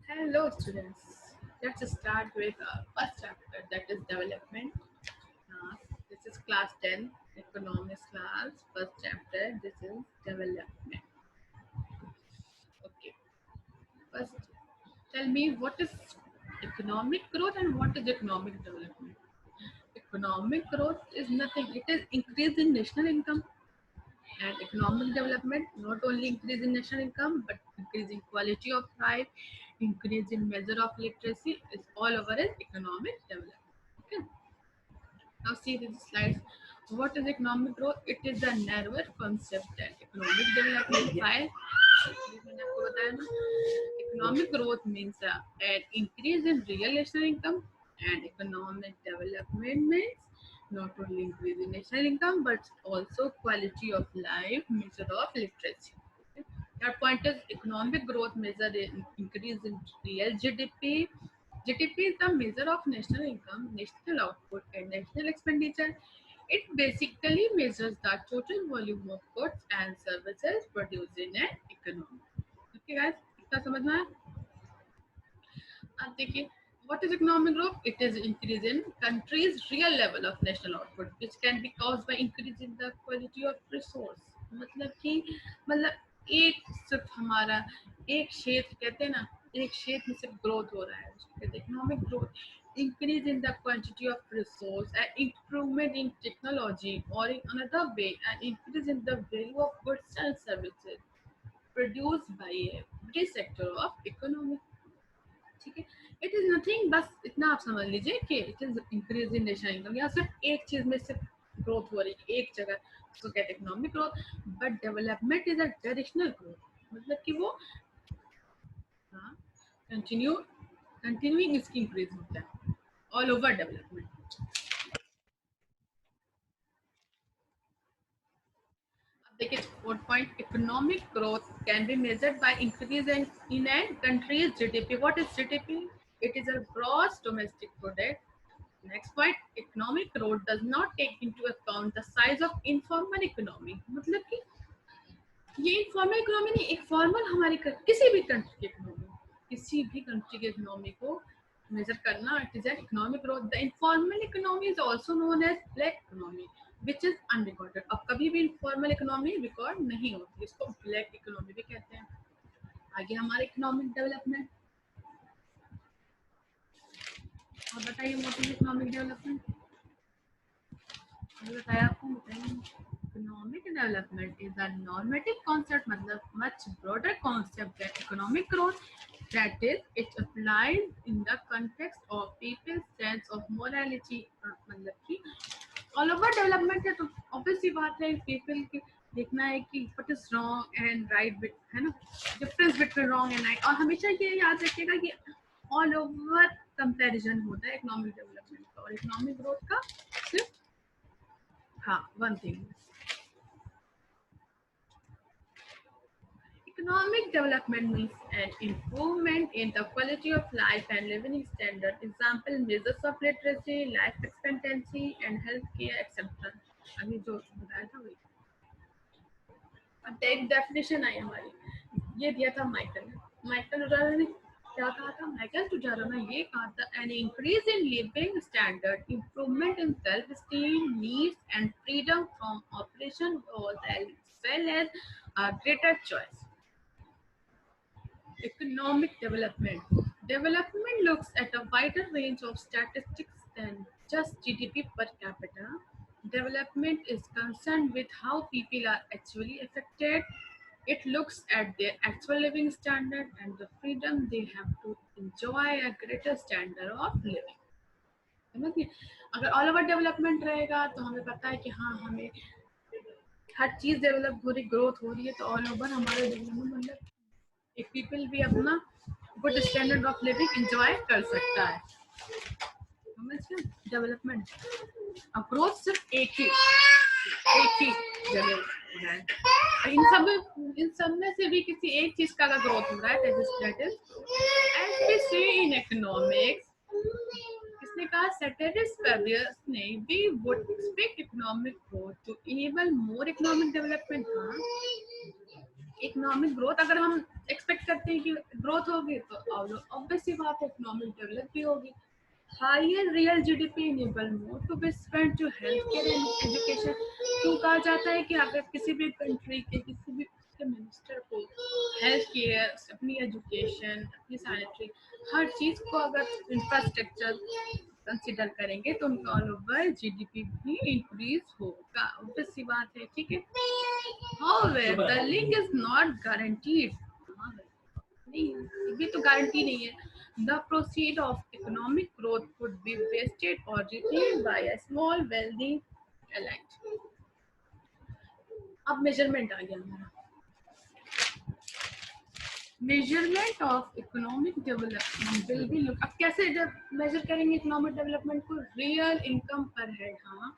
Hello, students. Let's start with first chapter, that is development. This is class 10, economics class, first chapter. This is development. Okay. First, tell me what is economic growth and what is economic development. Economic growth is nothing. It is increase in national income, and economic development not only increase in national income but increase in quality of life, increase in measure of literacy is all over as economic development. Okay, now see these slides. What is economic growth? It is a narrower concept than economic development. Why? मैंने आपको बताया ना, economic growth means an increase in real national income, and economic development means not only increase in national income but also quality of life, measure of literacy. Okay? That point is economic growth measure in increase in real GDP. GDP is the measure of national income, national output, and national expenditure. It basically measures the total volume of goods and services produced in an economy. Okay, guys, इतना समझ में आया? अब देखिए, what is economic growth? It is increase in country's real level of national output, which can be caused by increase in the quality of resource. मतलब कि मतलब एक सिर्फ हमारा एक क्षेत्र कहते हैं ना, एक क्षेत्र में सिर्फ ग्रोथ हो रहा है, उसको कहते हैं economic growth. Increase in the quantity of resource, and improvement in technology, or in another way, an increase in the value of goods and services produced by every sector of economy. ठीक है, it is nothing, बस इतना आप समझ लीजिए कि it is increase in national income. या सिर्फ एक चीज में सिर्फ ग्रोथ हो रही है एक जगह, उसको कहते हैं economic growth. But development is a directional growth, मतलब कि वो कंटिन्यूइंग इसकी इंक्रीज होता है ऑल ओवर डेवलपमेंट. देखिए, fourth point, economic growth can be measured by increase in a country's GDP. What is GDP? It is a gross domestic product. Next point, economic growth does not take into account the size of informal economy. मतलब कि ये informal economy नहीं, एक formal हमारी किसी भी country की economy, किसी भी कंट्री की इकोनॉमी को मेजर करना, it is an economic growth. The informal economy is also known as black economy which is unrecorded. अब कभी भी इनफॉर्मल इकोनॉमी रिकॉर्ड नहीं होती, इसको ब्लैक इकोनॉमी भी कहते हैं. आगे हमारे इकोनॉमिक डेवलपमेंट, और बताइए व्हाट इज इकोनॉमिक डेवलपमेंट. बताया आपको, बताइए. Economic development is a normative concept, मतलब much broader concept than economic growth. That is, it applies in the context of people's sense of morality. मतलब कि all over development है तो obvious सी बात है, people की देखना है कि what is wrong and right, है ना, difference between wrong and right. और हमेशा ये याद रखिएगा कि all over comparison होता है economic development का और economic growth का सिर्फ हाँ one thing. Economic development means an improvement in the quality of life and living standard. Example, measures of literacy, life expectancy, and healthcare, etc. अभी जो बताया था वही. अब एक डेफिनेशन आई हमारी, ये दिया था माइकल टुजारा ने. क्या कहा था माइकल टुजारा ने? ये कहा था an increase in living standard, improvement in self-esteem, needs, and freedom from oppression, as well as a greater choice. Economic development. Development looks at a wider range of statistics than just GDP per capita. Development is concerned with how people are actually affected. It looks at their actual living standard and the freedom they have to enjoy a greater standard of living. समझिए, अगर all over development रहेगा तो हमें पता है कि हाँ हमें हर चीज डेवलप हो रही, ग्रोथ हो रही है, तो ऑल ओवर हमारे डेवलपमेंट मतलब एक पीपल भी अपना good standard of living enjoy कर सकता है. समझिए डेवलपमेंट. अब ग्रोथ सिर्फ एक ही जगह हो रहा है. इन सब में से भी किसी एक चीज का अगर ग्रोथ हो रहा है, that is as we see in economics. किसने कहा? सैटरिस्ट पेरियस ने. We would expect economic growth to enable more economic development. Economic growth अगर हम एक्सपेक्ट करते करते हैं कि ग्रोथ होगी तो ऑब्वियस सी बात है इकोनॉमिक डेवलप भी होगी. Higher real GDP enable more to be spent to health care and education. क्यों कहा जाता है कि अगर किसी भी कंट्री के किसी भी मिनिस्टर को हेल्थ केयर, अपनी एजुकेशन, अपनी सैनिटरी, हर चीज को अगर इंफ्रास्ट्रक्चर कंसिडर करेंगे तो उनका ऑल ओवर जीडीपी भी इंक्रीज होगा. ऑब्वियस सी बात है. ठीक है. However, the link is not guaranteed. नहीं, ये भी तो गारंटी नहीं है. The proceed of economic growth could be wasted or retained by a small wealthy elite. अब मेजरमेंट आ गया हमारा. Measurement of economic development will be look. अब कैसे जब मेजर करेंगे इकोनॉमिक डेवलपमेंट को? रियल इनकम पर हेड. हाँ,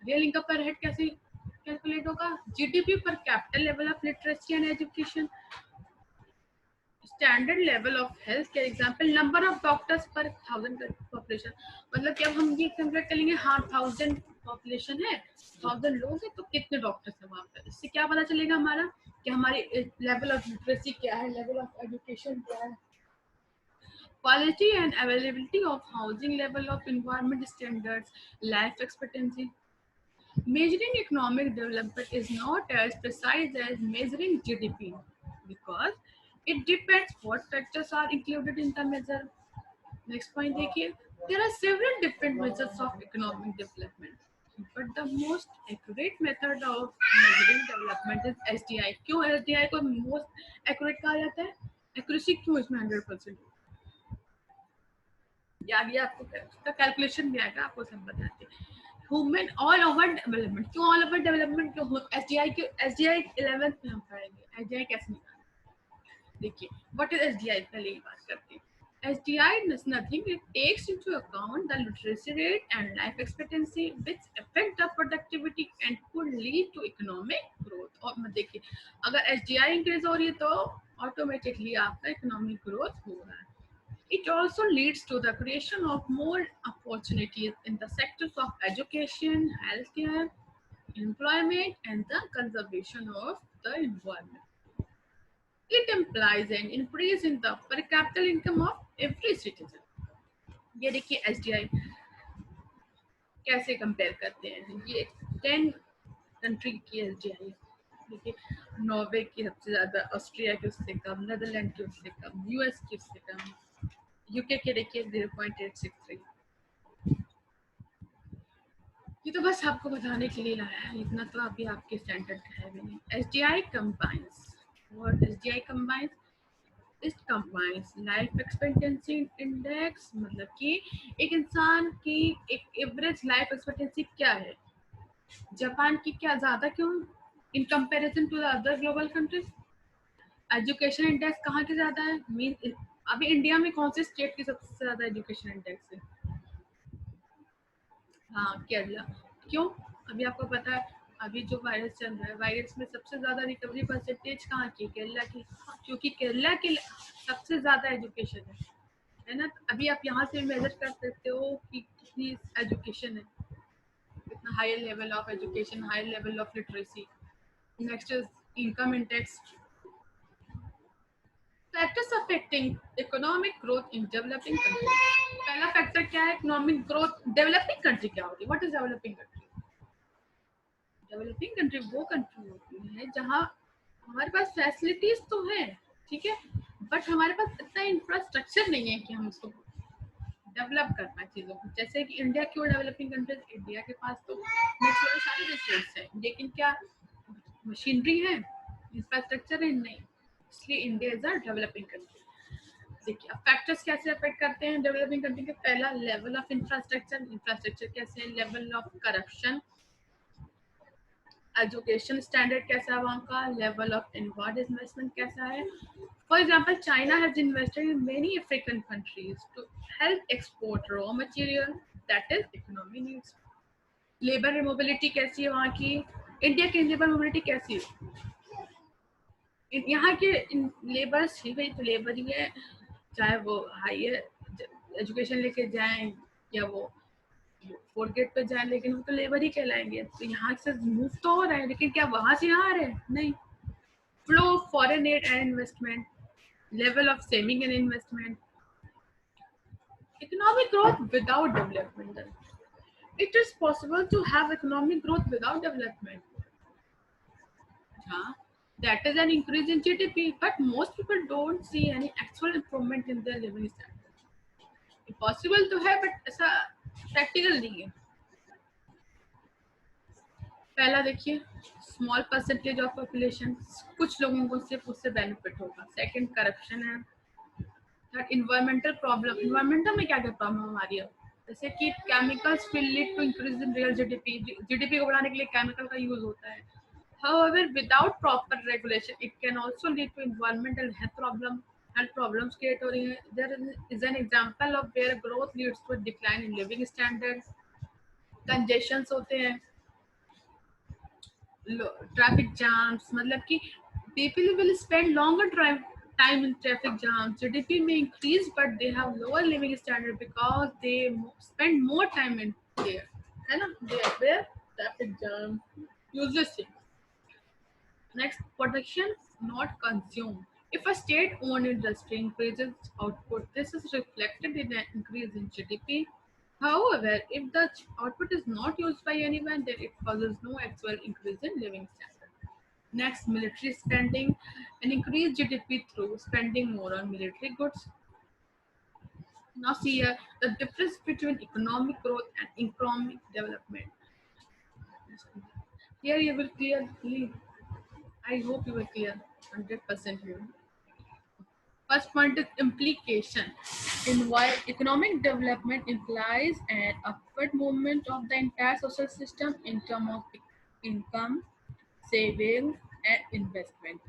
रियल इनकम पर हेड कैसे कैलकुलेट होगा? जीडीपी पर capital level of literacy and education, standard level of health care, example number of doctors पर 1000 पॉपुलेशन. मतलब कि अब हम ये कैलकुलेट करेंगे, हाँ 1000 पॉपुलेशन है, 1000 लोग हैं तो कितने डॉक्टर्स हैं वहाँ पर. इससे क्या पता चलेगा हमारा कि हमारी लेवल ऑफ लिटरेसी क्या है, लेवल ऑफ एजुकेशन क्या है, quality and availability of housing, level of environment standards, life expectancy. Measuring economic development is not as precise as measuring GDP because it depends what factors are included in the measure. Next point देखिए, there are several different measures of economic development, but the most accurate method of measuring development is SDI. क्यों SDI को most accurate कहा जाता है? Accuracy क्यों इसमें 100%? आगे आपको इसका कैलकुलेशन भी आएगा, आपको सब बताते हैं. Human all over development. क्यों ऑल ओवर डेवलपमेंट? क्यों एसडीआई के? एसडीआई 11th में हम पढ़ेंगे. एसडीआई कैसे निकालना. देखिए, व्हाट इज एसडीआई, पहले ही बात करते हैं. SDI is nothing, it takes into account the literacy rate and life expectancy which affect the productivity and could lead to economic growth. और देखिए, अगर एसडीआई इंक्रीज हो रही है तो ऑटोमेटिकली आपका इकोनॉमिक ग्रोथ हो रहा है. It also leads to the creation of more opportunities in the sectors of education, healthcare, employment, and the conservation of the environment. It implies an increase in the per capita income of every citizen. ये देखिए SDI कैसे compare करते हैं. ये 10 country की SDI. देखिए, Norway की सबसे ज्यादा, ऑस्ट्रिया की उससे कम, नेदरलैंड की उससे कम, यूएस की उससे कम, यूके के देखिए 0.863. ये तो बस आपको बताने के लिए लाया है, इतना तो अभी आपके स्टैंडर्ड है भी नहीं. SDI combines. What SDI combines? It combines life expectancy index. मतलब कि एक इंसान की एक एवरेज लाइफ एक्सपेक्टेंसी क्या है. जापान की क्या ज्यादा क्यों in comparison to the other global countries. Education index कहाँ के ज्यादा है? मीन अभी इंडिया में कौन से स्टेट की सबसे ज्यादा एजुकेशन इंडेक्स है? हाँ, केरला. क्यों? अभी आपको पता है अभी जो वायरस चल रहा है, वायरस में सबसे ज्यादा रिकवरी परसेंटेज कहाँ की? केरला की. क्योंकि केरला की सबसे ज्यादा एजुकेशन है ना. अभी आप यहाँ से मेजर कर सकते हो कि कितनी एजुकेशन है, कितना higher level of education, higher level of literacy. Next is income index. Factors affecting economic growth in developing country. पहला फैक्टर क्या है? Economic growth. डेवलपिंग कंट्री क्या होती है? What is developing country? Developing country वो country होती है जहाँ हमारे पास फैसिलिटीज तो है, ठीक है, बट हमारे पास इतना इंफ्रास्ट्रक्चर नहीं है कि हम उसको डेवलप कर पाए चीज़ों को. जैसे कि इंडिया क्यों डेवलपिंग कंट्री? इंडिया के पास तो नेचुरल सारे रिसोर्स है, लेकिन क्या मशीनरी है, इंफ्रास्ट्रक्चर है? नहीं. इसलिए India is a developing country. देखिए, अब फैक्टर्स कैसे अफेक्ट करते हैं डेवलपिंग कंट्री के. पहला, लेवल ऑफ इंफ्रास्ट्रक्चर. इंफ्रास्ट्रक्चर कैसे है? Level of corruption. Education standard कैसा है वहाँ का. लेवल ऑफ इनवर्ड इन्वेस्टमेंट कैसा है. For example, China has invested in many African countries to help export raw material, that is economy needs. Labour mobility कैसी है वहाँ की. इंडिया की लेबर मोबिलिटी कैसी है? यहाँ के लेबर्स ही भाई तो लेबर ही है, चाहे वो हायर एजुकेशन लेके जाएं या वो फोर्थ ग्रेड पे जाए, लेकिन वो तो लेबर ही कहलाएंगे. तो यहाँ से मूव तो हो रहा है, लेकिन क्या वहां से यहाँ आ रहे हैं? नहीं. Flow of foreign add and investment. level of saving and investment. Economic growth without development. It is possible to have economic growth without development. Huh? That is an increase in GDP, but most people don't see any actual improvement in their living standard. Impossible to है, but ऐसा practical नहीं है. पहला देखिए, small percentage of population, कुछ लोगों को सिर्फ उससे बेनिफिट होगा. सेकंड, करप्शन है. Third, environmental problem. इन्वायरमेंटल में क्या क्या प्रॉब्लम हमारी है, जैसे कि chemicals will lead to increase in real GDP. GDP को बढ़ाने के लिए केमिकल का यूज होता है. However, without proper regulation, it can also lead to environmental health problems create हो रही है. There is an example of where growth leads to a decline in living standards. Congestions होते हैं, ट्रैफिक जाम्स, मतलब कि people will spend longer time in traffic jams. GDP may increase, but they have lower living standard because they spend more time in there. है ना? They are where traffic jam, useless thing. Next, production, not consume. If a state-owned industry increases output, this is reflected in an increase in GDP. However, if the output is not used by anyone, then it causes no actual increase in living standard. Next, military spending, an increased GDP through spending more on military goods. Now see here the difference between economic growth and economic development. Here you will clearly, I hope you were clear, 100% here. First point is implication. In why economic development implies an upward movement of the entire social system in terms of income, savings, and investment,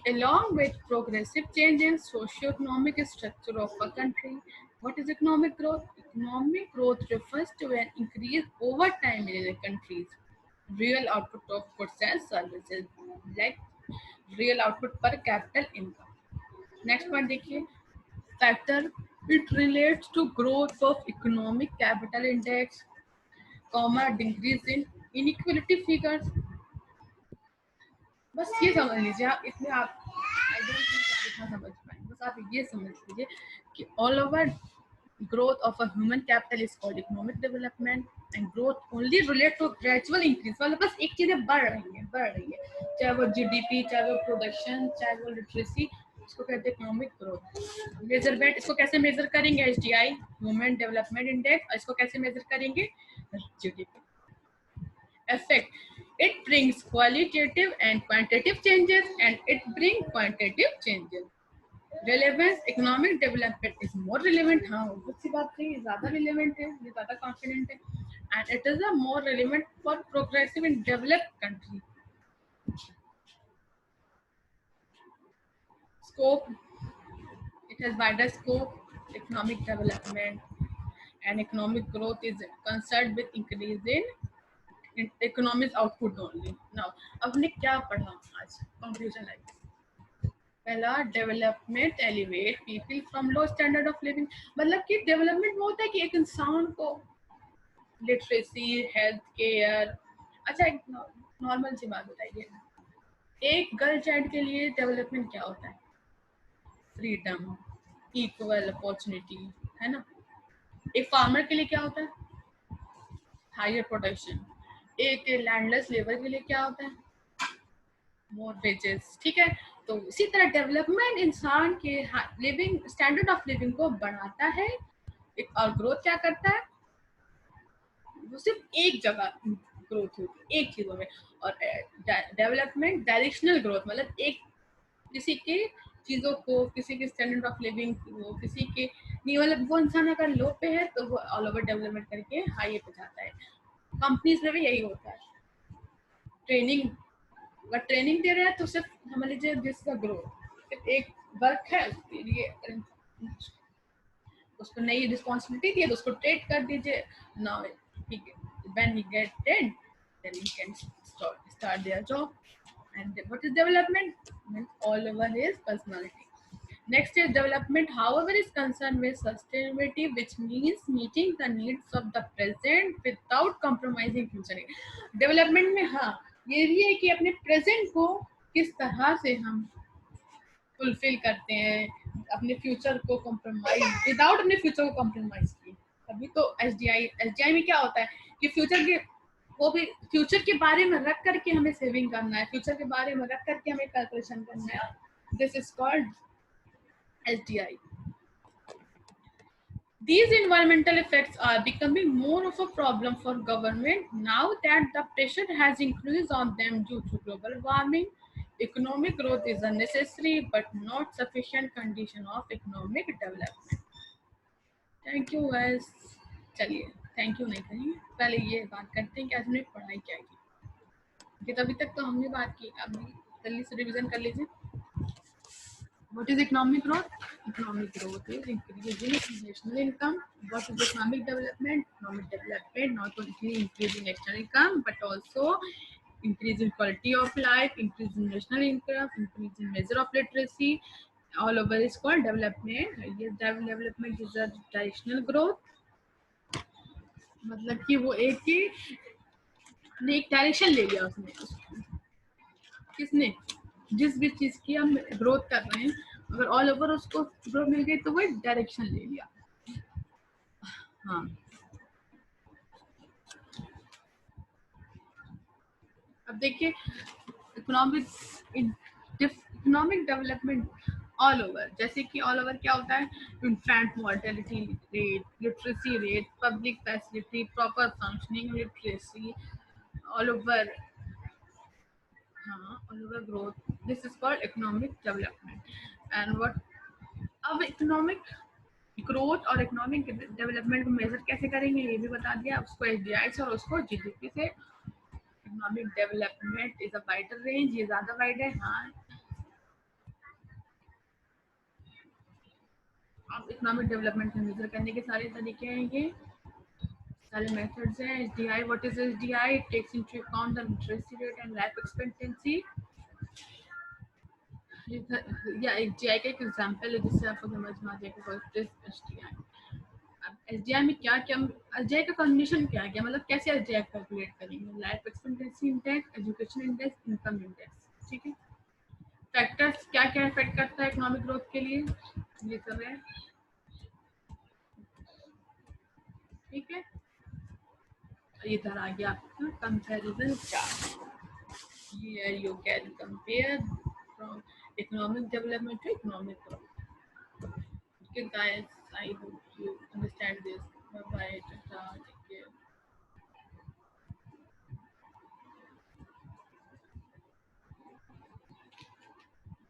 along with progressive change in socio-economic structure of a country. What is economic growth? Economic growth refers to an increase over time in a country's real output of goods and services, like real output per capital income. Next point देखिए, factor, it relates to growth of economic capital index, comma decrease in inequality figures. बस ये समझ लीजिए आप, इसमें आप I don't think आप इतना समझ पाएंगे. बस आप ये समझ लीजिए कि all over growth of a human capital is called economic development, and growth only relate to gradual increase. मतलब बस एक चीजें बढ़ रही है, चाहे वो जीडीपी, चाहे वो प्रोडक्शन, चाहे वो लिटरेसी, इसको कहते हैं इकोनॉमिक ग्रोथ. मेजरमेंट, इसको कैसे मेजर करेंगे? HDI, human development index. इसको कैसे मेजर करेंगे? GDP. Effect, it brings qualitative and quantitative changes, and it brings quantitative changes. Relevance, economic development is more relevant. हाँ, बहुत सी बात है, ये ज़्यादा relevant है, ये ज़्यादा confident है, and it is a more relevant for progressive and developed country. Scope, it has wider scope. Economic development and economic growth is concerned with increase in economic output only. Now, अब हमने क्या पढ़ा आज? Conclusion है. पहला, development elevate people from low standard of living. मतलब कि development वो होता है कि एक इंसान को लिटरेसी, हेल्थ केयर. अच्छा, एक नॉर्मल सी बात बताइए, एक गर्ल चाइल्ड के लिए डेवलपमेंट क्या होता है? फ्रीडम, इक्वल अपॉर्चुनिटी, है ना. एक फार्मर के लिए क्या होता है? Higher production. एक लैंडलेस लेबर के लिए क्या होता है? More wages. ठीक है, तो इसी तरह डेवलपमेंट इंसान के लिविंग स्टैंडर्ड ऑफ लिविंग को बढ़ाता है. और ग्रोथ क्या करता है? वो सिर्फ एक जगह ग्रोथ होती है, एक चीजों में. और डेवलपमेंट डायरेक्शनल ग्रोथ, मतलब एक किसी के चीजों को, किसी के स्टैंडर्ड ऑफ लिविंग को, किसी के नहीं, मतलब वो इंसान अगर लो पे है तो वो ऑल ओवर डेवलपमेंट करके हाई पे जाता है. कंपनीज में भी यही होता है. ट्रेनिंग, अगर ट्रेनिंग दे रहे हैं तो सिर्फ समझ लीजिए दिस का ग्रोथ, एक वर्क है उसके लिए, उसको नई रिस्पॉन्सिबिलिटी दी है तो उसको ट्रेड कर दीजिए. Now when he get trained, then he can start their job. And what is development? All over his personality. Next is development, however, is concerned with sustainability, which means meeting the needs of the present without compromising future need. Development में हाँ ये भी है कि अपने present को किस तरह से हम फुलफिल करते हैं, अपने फ्यूचर को कॉम्प्रोमाइज विदाउट अपने फ्यूचर को कॉम्प्रोमाइज किए। अभी तो एसडीआई में क्या होता है कि फ्यूचर के वो भी फ्यूचर के बारे में रख करके हमें सेविंग करना है, फ्यूचर के बारे में रख करके हमें कैलकुलेशन करना है। This is called SDI. These environmental effects are becoming more of a problem for government now that the pressure has increased on them due to global warming. Economic growth is a necessary but not sufficient condition of economic development. Thank you guys. चलिए thank you नहीं करेंगे, पहले ये बात करते हैं कि आज हमने पढ़ाई क्या की। अभी तक तो हमने बात की, अब जल्दी से रिवीजन कर लीजिए। What is economic growth? Economic growth is increasing national income. What is economic development? Economic development not only increasing national income but also increasing quality of life, increasing national income, increasing measure of literacy. All over is called development. Yes, development is a directional growth. मतलब कि वो एक ही ने एक direction ले लिया उसने, किसने, जिस भी चीज की हम ग्रोथ कर रहे हैं अगर ऑल ओवर उसको ग्रोथ मिल गई तो वो डायरेक्शन ले लिया। हाँ अब देखिए इकोनॉमिक डेवलपमेंट ऑल ओवर, जैसे कि ऑल ओवर क्या होता है, infant mortality rate, literacy rate, public facility, proper functioning literacy, all over, हाँ all over growth, this is called economic development. And what, अब इकोनॉमिक ग्रोथ और इकोनॉमिक डेवलपमेंट को measure कैसे करेंगे ये भी बता दिया, उसको एसडीआई से और उसको जीडीपी से। Economic development is a wider range, ये ज्यादा वाइड है। हाँ अब इकोनॉमिक डेवलपमेंट को मेजर करने के सारे तरीके हैं, ये सारे मेथड्स हैं। SDI, what is SDI? It takes into account the literacy rate and life expectancy. या एसडीआई का एक एग्जांपल है जिससे आपको समझ में आ जाएगा व्हाट इज एसडीआई। अब एसडीआई में क्या क्या, एसडीआई का कंडीशन क्या है, मतलब कैसे एसडीआई कैलकुलेट करेंगे? Life expectancy index, education index, income index, ठीक है। फैक्टर्स क्या क्या इफेक्ट करता है इकोनॉमिक ग्रोथ के लिए, ये सब है, ठीक है। इधर आ गया आपका comparison chart, here you can compare from economic development to economic growth. Okay guys, I hope you understand this. Bye bye.